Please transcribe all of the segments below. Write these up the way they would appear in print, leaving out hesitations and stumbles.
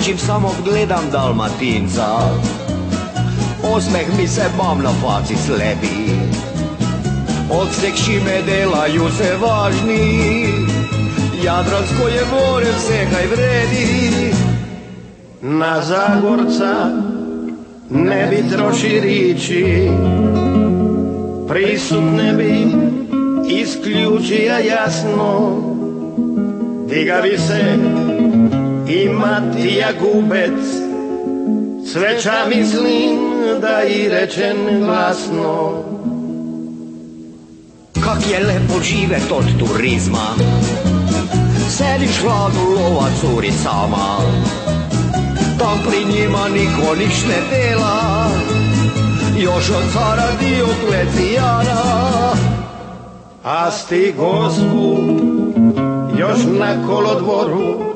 noćim samo gledam Dalmatinca, osmeh mi se mam na faci slepi, od sekšime delaju se važni, Jadransko je more, vsehaj vredi. Na Zagorca ne bi troši riči, pristup ne bi isključija jasno, diga bi se i Matija Gubec, cveća mislim da i rečen glasno. Kak je lepo živet od turizma, sediš hladnu, lova curi sama, tam pri njima niko niš ne dela, još od cara Dioklecijana. A sti gospu još na kolodvoru,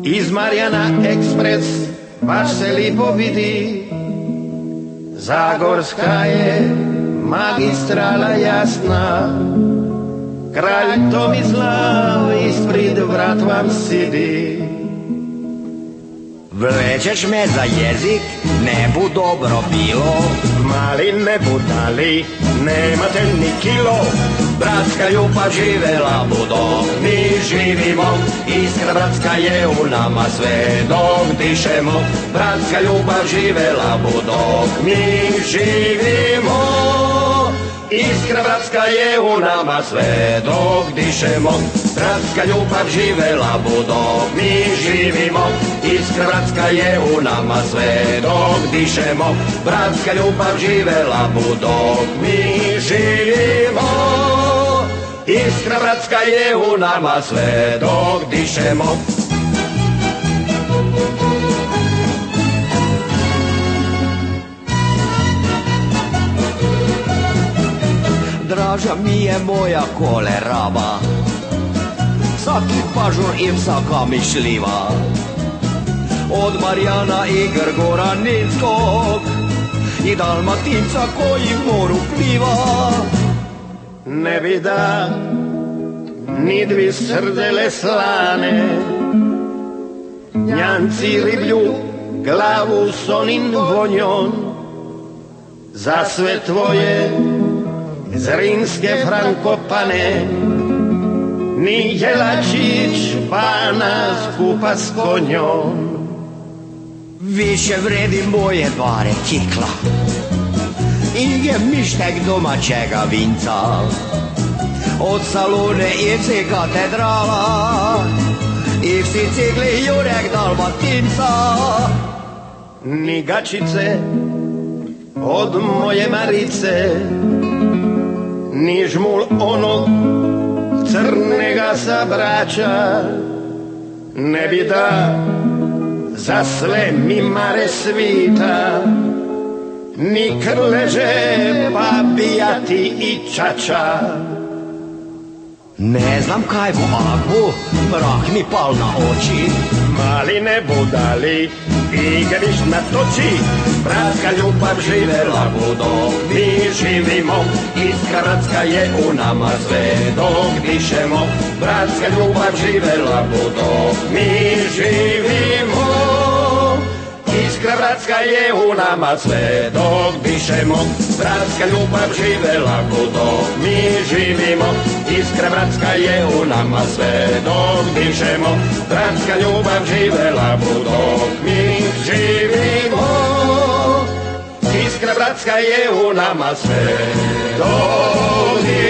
iz Marjana Ekspres baš se lipo vidi, Zagorska je magistrala jasna, kralj Tomislav ispred vrat vam sidi. Vlečeš me za jezik, ne bu dobro bilo, mali ne budali, nemate ni kilo, bratska ljubav živela budo, mi živimo, iskra bratska je u nama sve dok dišemo, bratska ljubav živela budo, mi živimo, iskra bratska je u nama sve dok dišemo, bratska ljubav živela budo, mi živimo, iskra bratska je u nama sve dok dišemo, bratska ljubav živela budo, mi živimo, iskra bratska je u nama sve dok dišemo. Draža mi je moja koleraba, svaki pažur i vsaka mišljiva, od Marjana i Grgora Ninskog i Dalmatinca koji moru pliva. Ne bi da ni dvi srdele slane, njanci riblju glavu s onim vonjom, za sve tvoje zrinske frankopane, ni Jelačić pana skupa s konjom. Više vredi moje dvare kikla i je mištek domaćega vinca, od Salone i vsi katedrala i vsi cigli Jurek Dalmatinca. Ni gačice od moje Marice, ni žmul onog crnega sabrača, ne bi da za sve mi mare svita, ni krleže pa bijati i čača. Ne znam kaj bu akbu, mrak mi pal na oči, mali ne budali, igriš na toči, bratska ljubav živela budo, mi živimo, iskra bratska je u nama sve dok dišemo, bratska ljubav živela budo, mi živimo, iskra bratska je u nama sve dok dišemo, bratska ljubav živela budo, mi živimo, iskra bratska je u nama sve dok dišemo, bratska ljubav živela budo, mi živimo, iskra bratska je u nama sve dok dišemo.